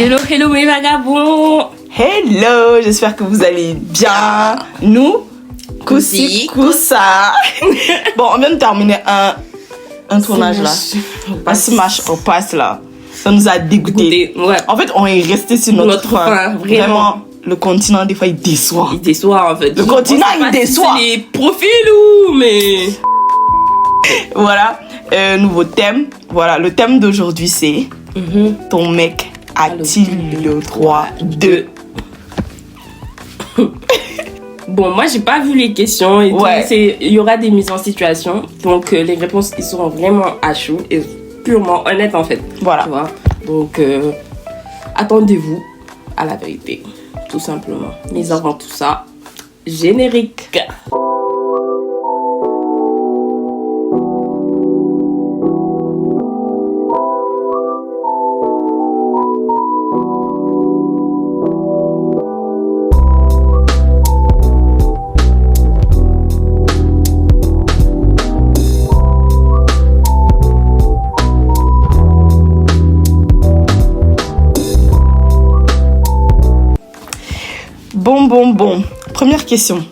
Hello, hello mes vagabonds. Hello, j'espère que vous allez bien. Nous, Koussi Koussa. Bon, on vient de terminer un tournage là. Un smash au pass là. Ça nous a dégoûté. Ouais. En fait, on est resté sur notre fin. Vraiment, le continent des fois il déçoit. Il déçoit en fait. Le continent il déçoit. C'est les profils ou mais. Voilà, nouveau thème. Voilà, le thème d'aujourd'hui c'est ton mec a-t-il le droit de... Bon, moi j'ai pas vu les questions et Ouais. il y aura des mises en situation. Donc les réponses ils seront vraiment à chaud et purement honnêtes en fait. Voilà. Tu vois. Donc attendez-vous à la vérité, tout simplement. Mais avant tout ça, générique. Bon. Première question.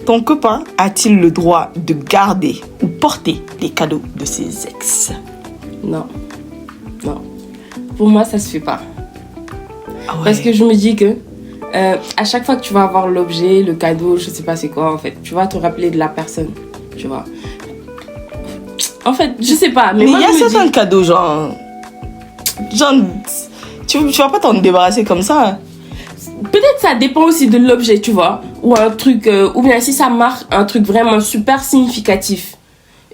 Ton copain a-t-il le droit de garder ou porter les cadeaux de ses ex? Non. Pour moi, ça se fait pas. Ah ouais. Parce que je me dis que à chaque fois que tu vas avoir l'objet, le cadeau, je sais pas c'est quoi en fait, tu vas te rappeler de la personne, tu vois. En fait, je sais pas. Mais moi, il y a je me certains dis, cadeaux, genre tu vas pas t'en débarrasser comme ça. peut-être ça dépend aussi de l'objet, tu vois. Ou un truc, ou bien si ça marque un truc vraiment super significatif.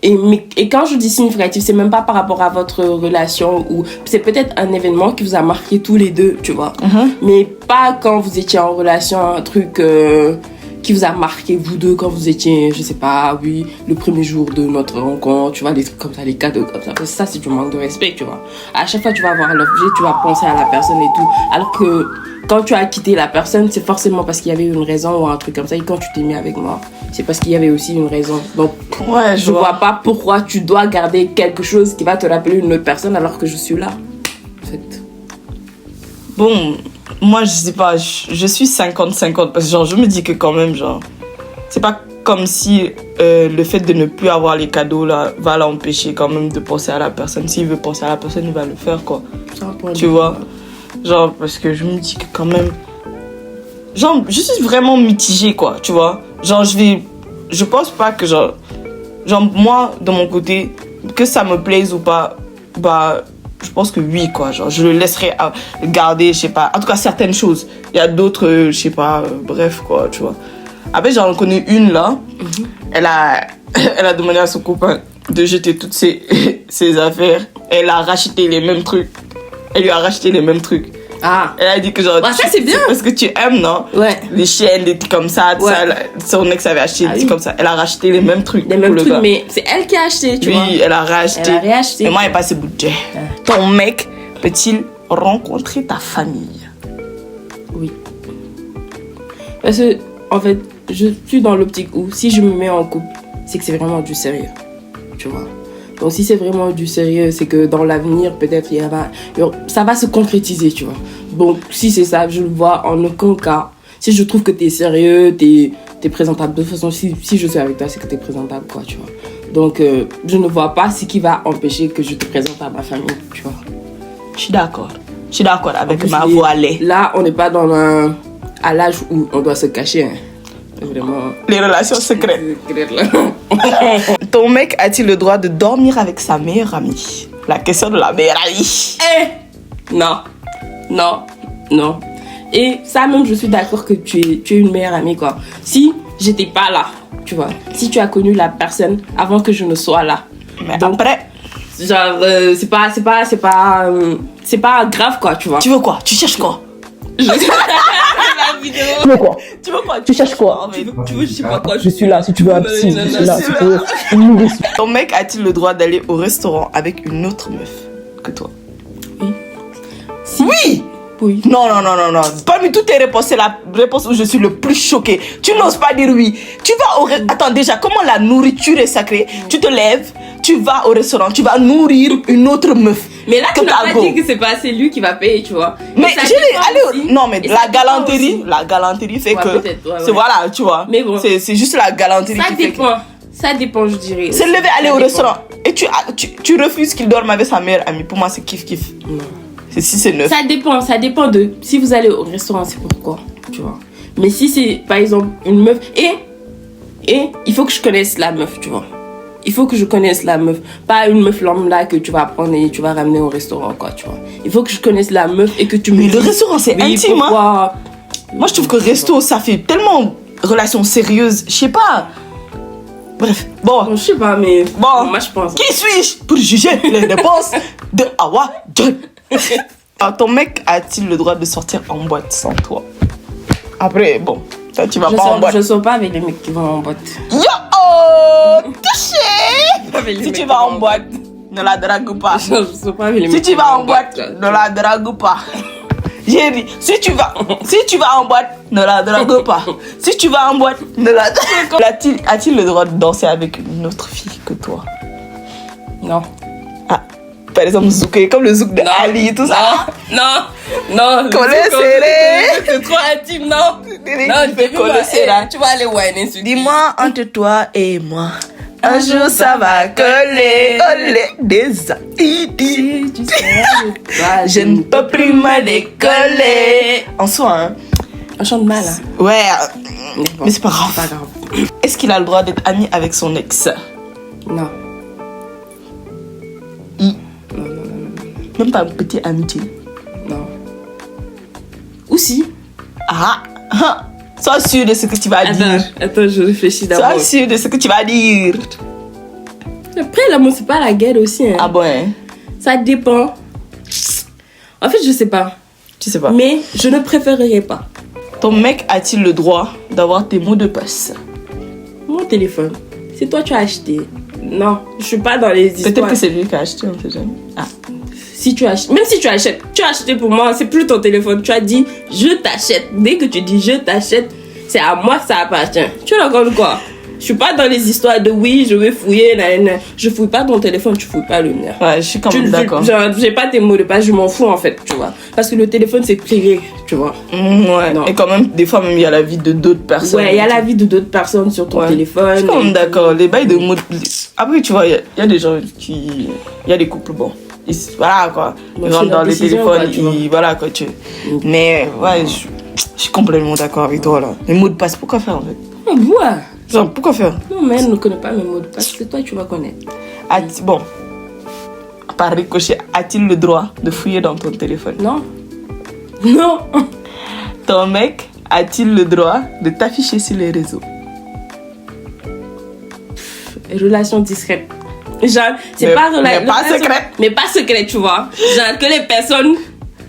Et quand je dis significatif, c'est même pas par rapport à votre relation ou c'est peut-être un événement qui vous a marqué tous les deux, tu vois. Mais pas quand vous étiez en relation, un truc qui vous a marqué vous deux quand vous étiez, je sais pas, oui, le premier jour de notre rencontre, tu vois, des trucs comme ça, des cadeaux comme ça. Parce que ça, c'est du manque de respect, tu vois. À chaque fois que tu vas avoir l'objet, tu vas penser à la personne et tout. Alors que quand tu as quitté la personne, c'est forcément parce qu'il y avait une raison ou un truc comme ça. Et quand tu t'es mis avec moi, c'est parce qu'il y avait aussi une raison. Donc, Ouais, je vois pas pourquoi tu dois garder quelque chose qui va te rappeler une autre personne alors que je suis là. En fait. Bon, moi je sais pas, je suis 50-50 parce que genre je me dis que quand même genre c'est pas comme si le fait de ne plus avoir les cadeaux là va l'empêcher quand même de penser à la personne. S'il veut penser à la personne, il va le faire quoi. Tu vois? Genre parce que je me dis que quand même genre je suis vraiment mitigée quoi, tu vois? Genre je pense pas que genre moi de mon côté que ça me plaise ou pas, bah je pense que oui quoi, genre je le laisserai garder, je sais pas, en tout cas certaines choses. Il y a d'autres je sais pas, bref quoi, tu vois. Après j'en connais une là, elle a demandé à son copain de jeter toutes ses affaires. Elle a racheté les mêmes trucs. Elle lui a racheté les mêmes trucs. Ah. Elle a dit que genre Bah, ça, c'est bien. parce que tu aimes, non? Ouais. Les chaînes, des trucs comme ça, tout ça. Son ex avait acheté des trucs comme ça. Elle a racheté les mêmes trucs. Les mêmes trucs, mais c'est elle qui a acheté, tu vois. Oui, elle a racheté. Elle a réacheté. Et moi, il n'y a pas ce budget. Ton mec peut-il rencontrer ta famille? Oui. Parce que, en fait, je suis dans l'optique où si je me mets en couple, c'est que c'est vraiment du sérieux. Tu vois. Donc, si c'est vraiment du sérieux, c'est que dans l'avenir, peut-être, ça va se concrétiser, tu vois. Donc, si c'est ça, je le vois en aucun cas. Si je trouve que t'es sérieux, t'es présentable. De toute façon, si je suis avec toi, c'est que t'es présentable, quoi, tu vois. Donc, je ne vois pas ce qui va empêcher que je te présente à ma famille, tu vois. Je suis d'accord. Je suis d'accord avec plus, ma voix lait. Là, on n'est pas à l'âge où on doit se cacher. Hein. Vraiment. Les relations secrètes. Ton mec a-t-il le droit de dormir avec sa meilleure amie? La question de la meilleure amie. Non. Et ça même, je suis d'accord que tu es une meilleure amie, quoi. Si j'étais pas là, tu vois. Si tu as connu la personne avant que je ne sois là. Mais donc, après... genre, c'est pas grave, quoi, tu vois. Tu veux quoi? Tu cherches quoi? La vidéo. Tu veux quoi? Tu cherches quoi? Tu veux, je sais pas quoi. Je suis là, si tu veux un psy, je suis là. Si tu veux une nourrice. Ton mec a-t-il le droit d'aller au restaurant avec une autre meuf que toi? Oui. Si. Oui! Oui. Non. Parmi toutes tes réponses, c'est la réponse où je suis le plus choquée. Tu n'oses pas dire oui. Tu vas au restaurant. Attends, déjà, comment la nourriture est sacrée? Tu te lèves, tu vas au restaurant, tu vas nourrir une autre meuf. Mais là, tu que n'as t'as pas go. dit que c'est pas c'est lui qui va payer, tu vois. Mais ça j'ai dépend aussi. non mais Et ça la dépend galanterie, aussi. la galanterie fait Ouais, que peut-être, ouais, c'est ouais. voilà, tu vois. Mais bon. C'est juste la galanterie Ça qui fait que dépend. Ça dépend, je dirais. c'est lever aller Ça au dépend. restaurant et tu refuses qu'il dorme avec sa meilleure amie. Pour moi, c'est kiff kiff. Non. C'est si c'est neuf. Ça dépend de. Si vous allez au restaurant, c'est pourquoi, tu vois. Mais si c'est, par exemple, une meuf. Et il faut que je connaisse la meuf, tu vois. Il faut que je connaisse la meuf. Pas une meuf lambda que tu vas prendre et tu vas ramener au restaurant, quoi, tu vois. Il faut que je connaisse la meuf et que tu me Mais le dises, restaurant, c'est oui, intime, hein. pourquoi. Moi, je trouve que resto, ça fait tellement relation sérieuse. Je sais pas. Bref, bon. Bon, je sais pas, mais. Bon. Moi, je pense. Qui suis-je pour juger les dépenses de Awa John? Alors, ton mec a-t-il le droit de sortir en boîte sans toi? Après, bon, toi, tu vas pas en boîte. Je sors pas avec les mecs qui vont en boîte. Yo, oh, touché! Avec les Si mecs tu qui vas vont en boîte, ne la drague pas. Je sors pas avec les Si mecs tu qui vas vont en boîte, là. ne la drague pas. J'ai dit, si tu vas en boîte, ne la drague pas. Si tu vas en boîte, ne la drague pas. A-t-il le droit de danser avec une autre fille que toi? Non. Ah, par exemple, Zouk, comme le Zouk de Ali et tout ça. Non. Collé serré. C'est trop intime, non. Tu fais coller serré. Tu vas aller whiner sur. Dis-moi entre toi et moi. Un jour ça va coller. Olé des aïdis. Je ne peux plus me décoller. En soi, hein. On chante mal, hein. Ouais, Bon, mais c'est pas grave. Pas grave. Est-ce qu'il a le droit d'être ami avec son ex? Non. Même pas une petite amitié. Non. Ou si. Ah, ah. Sois sûr de ce que tu vas dire. Attends, je réfléchis d'abord. Sois sûr de ce que tu vas dire. Après, l'amour, c'est pas la guerre aussi, hein. Ah bon, hein? Ça dépend. En fait, je sais pas. Tu sais pas. Mais je ne préférerais pas. Ton mec a-t-il le droit d'avoir tes mots de passe? Mon téléphone, c'est toi tu as acheté. Non, je suis pas dans les histoires. Peut-être que c'est lui qui a acheté, on sait jamais. Ah. Si tu achètes, même si tu achètes, tu as acheté pour moi, c'est plus ton téléphone. Tu as dit je t'achète. Dès que tu dis je t'achète, c'est à moi que ça appartient. Tu racontes quoi? Je suis pas dans les histoires de oui, je vais fouiller. Nanana. Je fouille pas ton téléphone, tu fouilles pas le mien. Ouais, je suis quand même d'accord. J'ai pas tes mots de passe, je m'en fous en fait, tu vois. Parce que le téléphone c'est privé, tu vois. Ouais. Non. Et quand même, des fois, même, il y a la vie de d'autres personnes. Ouais, il y a la vie de d'autres personnes sur ton Ouais. téléphone. Je suis quand même d'accord. Les bails de mots. Après, tu vois, il y a des gens qui. Il y a des couples, bon. Voilà quoi. Bon, Ils c'est rentrent leur dans les décision, téléphones, quoi, tu vois. voilà quoi. Mais ouais, je suis complètement d'accord avec toi là. Les mots de passe, pourquoi faire en fait? Oh, ouais. Genre, pourquoi faire? Non, mais elle ne connaît pas mes mots de passe. C'est toi, tu vas connaître. Bon, par ricochet, a-t-il le droit de fouiller dans ton téléphone? Non. Non. Ton mec a-t-il le droit de t'afficher sur les réseaux? Relation discrète. Genre, c'est Mais- pas mais pas secrète. Mais pas secrète, tu vois. Genre, que les personnes.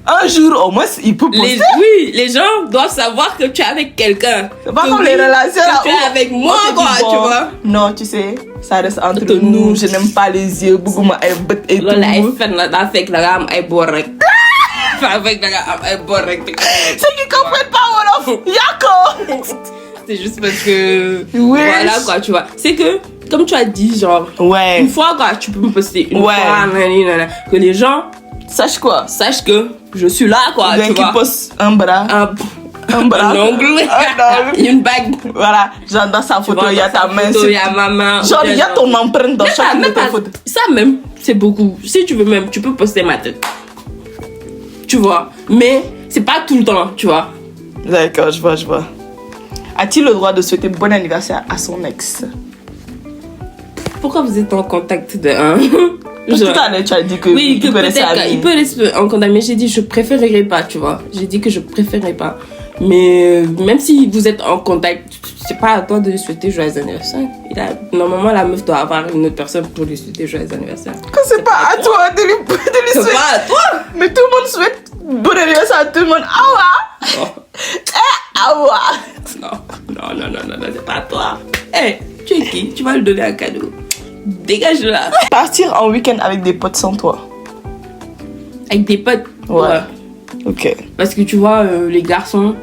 Un jour, au moins, il peut poster. Oui, les gens doivent savoir que tu es avec quelqu'un. C'est pas Que comme oui, les relations là que tu es où avec moi, on te dit, quoi, bon, tu vois. Non, tu sais, ça reste entre Entre nous. nous. Je n'aime pas les yeux, beaucoup ay bët et Loolu ay tout. fen la daa fekk da nga am ay bor rek. Daa fekk da nga am ay bor rek. Ceux qui comprennent pas Wolof, Yako. C'est juste parce que. Ouais. Voilà, quoi, tu vois. C'est que, comme tu as dit, genre. Ouais. Une fois, quoi, tu peux me poster une Ouais. fois, nanana, que les gens Sache quoi? sachent que je suis là, quoi, Il y tu a qui vois. poste un bras, Un bras, un ongle, un ongle. une bague. Voilà, genre dans sa Tu photo, vois, il y a dans sa ta main. photo, il y a ma main. Genre, il y a ton empreinte dans Même chaque pas, de même tes pas. photos. Ça même, c'est beaucoup. Si tu veux même, tu peux poster ma tête. Tu vois. Mais c'est pas tout le temps, tu vois. D'accord, je vois. A-t-il le droit de souhaiter bon anniversaire à son ex? Pourquoi vous êtes en contact de un? Tout à l'heure, tu as dit que Oui, que il peut rester peut-être ami. il peut rester en contact, mais j'ai dit je préférerais pas, tu vois. J'ai dit que je préférerais pas. Mais même si vous êtes en contact, c'est pas à toi de lui souhaiter joyeux anniversaire. Normalement, la meuf doit avoir une autre personne pour lui souhaiter joyeux anniversaire. Que c'est pas à toi de lui C'est souhaiter. pas à toi. Mais tout le monde souhaite bon anniversaire à tout le monde. Awa! Oh. Awa! Non, c'est pas à toi. Hé, tu es qui? Tu vas lui donner un cadeau. Dégage là. Partir en week-end avec des potes sans toi. Avec des potes. Ouais. Ok. Parce que tu vois, les garçons,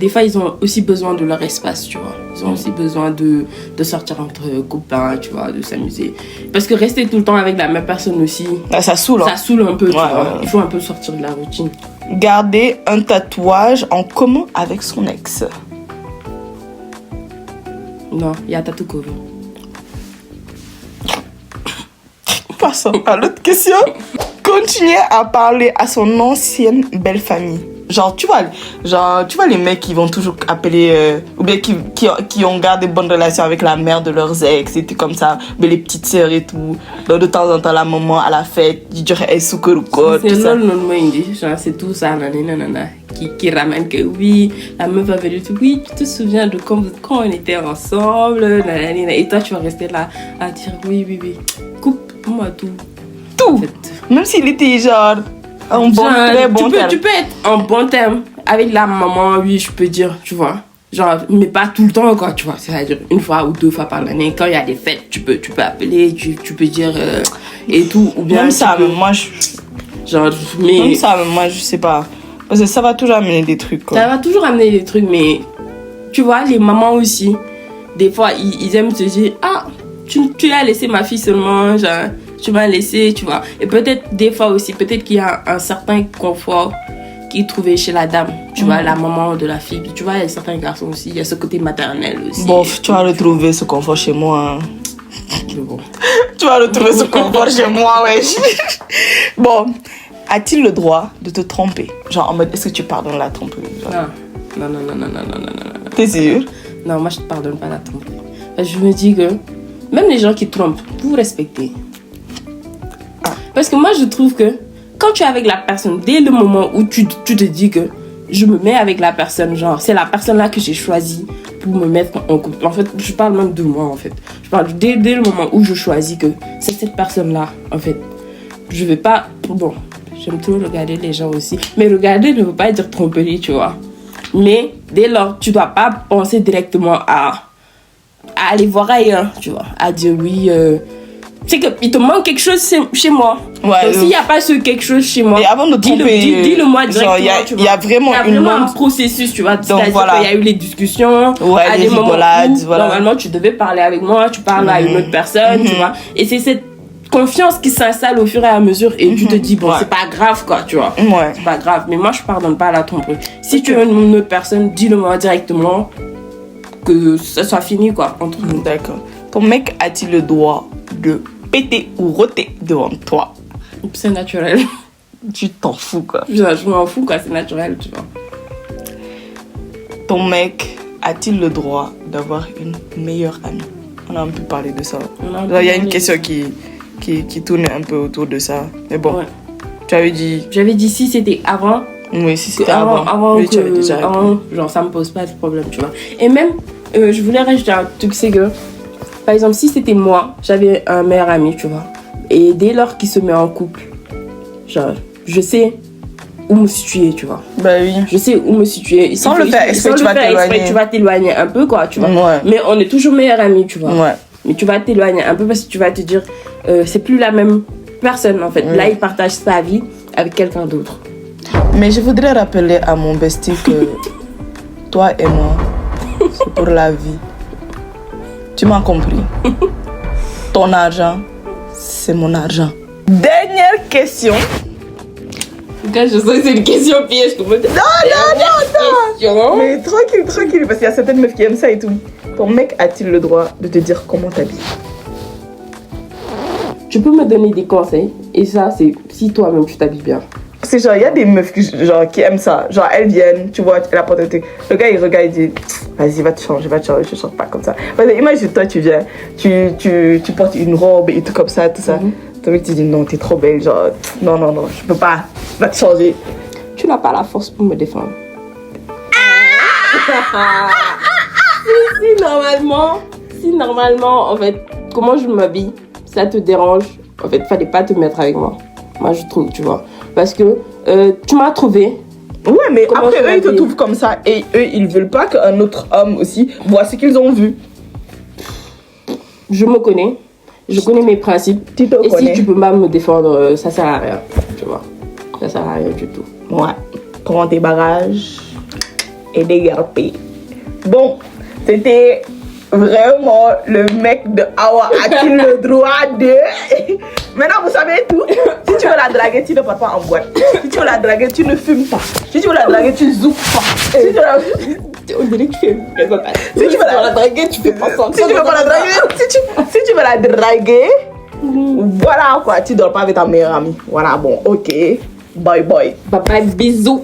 des fois, ils ont aussi besoin de leur espace, tu vois. Ils ont aussi besoin de sortir entre copains, tu vois, de s'amuser. Parce que rester tout le temps avec la même personne aussi, Ça saoule. ça saoule un peu, tu vois. Ouais. Il faut un peu sortir de la routine. Garder un tatouage en commun avec son ex. Non, il y a tatou cover. Passons à l'autre question. Continuer à parler à son ancienne belle famille. Genre, tu vois les mecs qui vont toujours appeler, ou bien qui ont gardé de bonnes relations avec la mère de leurs ex et tout comme ça, mais les petites sœurs et tout. Donc, de temps en temps, la maman à la fête, du dirait elle souke ou quoi, tout C'est ça. c'est tout ça, nanana, qui ramène que oui, la meuf va venir dire oui, tu te souviens de quand on était ensemble, nanana, et toi tu vas rester là à dire oui, coupe-moi tout. Tout. En fait. Même s'il était genre un bon, Genre, très bon terme. tu peux être en bon terme avec la maman, oui, je peux dire, tu vois. Genre, mais pas tout le temps, quoi, tu vois. C'est-à-dire une fois ou deux fois par l'année. Quand il y a des fêtes, tu peux appeler, tu peux dire et tout. Ou bien Même ça, tu peux- moi, genre, mais même ça, moi, je sais pas. Parce que ça va toujours amener des trucs, quoi. ça va toujours amener des trucs, mais tu vois, les mamans aussi, des fois, ils aiment se dire, ah, tu as laissé ma fille seulement, genre, tu m'as laissé, tu vois. Et peut-être, des fois aussi, peut-être qu'il y a un certain confort qu'ils trouvaient chez la dame, tu vois, la maman de la fille. Puis, tu vois, il y a certains garçons aussi, il y a ce côté maternel aussi. Bon, tu vas retrouver ce confort chez moi. Hein. Mais bon. Tu vas retrouver ce confort chez moi, ouais. Bon, a-t-il le droit de te tromper? Genre, en mode, est-ce que tu pardonnes la tromperie? Genre. Non. T'es sûr? Non, moi, je te pardonne pas la tromperie. Parce que je me dis que, même les gens qui trompent, vous respectez. Parce que moi, je trouve que quand tu es avec la personne, dès le moment où tu te dis que je me mets avec la personne, genre, c'est la personne-là que j'ai choisie pour me mettre en couple. En fait, je parle même de moi, en fait. Je parle dès le moment où je choisis que c'est cette personne-là, en fait. Je vais pas... Bon, j'aime trop regarder les gens aussi. Mais regarder ne veut pas dire tromperie, tu vois. Mais dès lors, tu dois pas penser directement à aller voir ailleurs, tu vois. À dire oui... c'est qu'il te manque quelque chose chez moi. Ouais, donc, s'il n'y a pas ce quelque chose chez moi, et avant de tromper, dis-le moi directement. Il y a vraiment un processus, tu vois. C'est-à-dire voilà. qu'il y a eu les discussions, ouais, à les des moments rigolades, où, voilà. normalement, tu devais parler avec moi, tu parles à une autre personne, tu vois. Et c'est cette confiance qui s'installe au fur et à mesure et tu te dis, bon, Ouais. c'est pas grave, quoi, tu vois. Ouais. C'est pas grave. Mais moi, je pardonne pas à la tromperie. Si tu es une autre personne, dis-le moi directement, que ça soit fini, quoi, entre nous. D'accord. Ton mec a-t-il le droit de péter ou roter devant toi? C'est naturel. Tu t'en fous, quoi. Je m'en fous, quoi, c'est naturel, tu vois. Ton mec a-t-il le droit d'avoir une meilleure amie? On a un peu parlé de ça. Il y a une question qui tourne un peu autour de ça. Mais bon, Ouais. tu avais dit... J'avais dit si c'était avant, Oui, si c'était avant Oui, tu avais déjà répondu. avant, genre ça me pose pas de problème, tu vois. Et même, je voulais rajouter un truc, c'est que, par exemple, si c'était moi, j'avais un meilleur ami, tu vois. Et dès lors qu'il se met en couple, genre, je sais où me situer, tu vois. Bah oui. Je sais où me situer. Sans le faire exprès, tu vas t'éloigner. Tu vas t'éloigner un peu, quoi, tu vois. Ouais. Mais on est toujours meilleurs amis, tu vois. Ouais. Mais tu vas t'éloigner un peu parce que tu vas te dire, c'est plus la même personne, en fait. Là, il partage sa vie avec quelqu'un d'autre. Mais je voudrais rappeler à mon bestie que toi et moi, c'est pour la vie. Tu m'as compris. Ton argent, c'est mon argent. Dernière question. Quand je sais que c'est une question piège, je peux te... Non. Mais tranquille, parce qu'il y a certaines meufs qui aiment ça et tout. Ton mec a-t-il le droit de te dire comment t'habilles? Tu peux me donner des conseils, et ça, c'est si toi-même tu t'habilles bien. C'est genre, il y a des meufs qui aiment ça. Genre, elles viennent, tu vois, elle apporte un truc. Le gars, il regarde, il dit, vas-y, va te changer, je change pas comme ça. Vas-y, imagine, toi, tu viens, tu portes une robe et tout comme ça, tout ça. Ton mec te dit, non, t'es trop belle, genre, non, je peux pas, va te changer. Tu n'as pas la force pour me défendre. si normalement, en fait, comment je m'habille, ça te dérange, en fait, fallait pas te mettre avec moi. Moi, je trouve, tu vois. Parce que tu m'as trouvé. Ouais, mais Comment après, je eux, ils te m'habille? trouvent comme ça et eux, ils veulent pas qu'un autre homme aussi voit ce qu'ils ont vu. Je me connais. Je connais mes principes. Tu te Et connais. si tu peux pas me défendre, ça sert à rien. Tu vois. Ça sert à rien du tout. Ouais. Prends tes bagages et dégarpé. Bon, c'était vraiment le mec de Awa a-t-il le droit de... Maintenant, vous savez tout. Si tu veux la draguer, tu ne pars pas en boîte. Si tu veux la draguer, tu ne fumes pas. Si tu veux la draguer, tu zoupes pas. Si tu veux la... On dirait que tu fais Si tu veux la draguer, tu fais pas ça. Si tu veux pas la draguer, si tu veux la draguer, voilà quoi, tu dors pas avec ta meilleure amie. Voilà, bon, ok. Bye bye. Bye bye, bisous.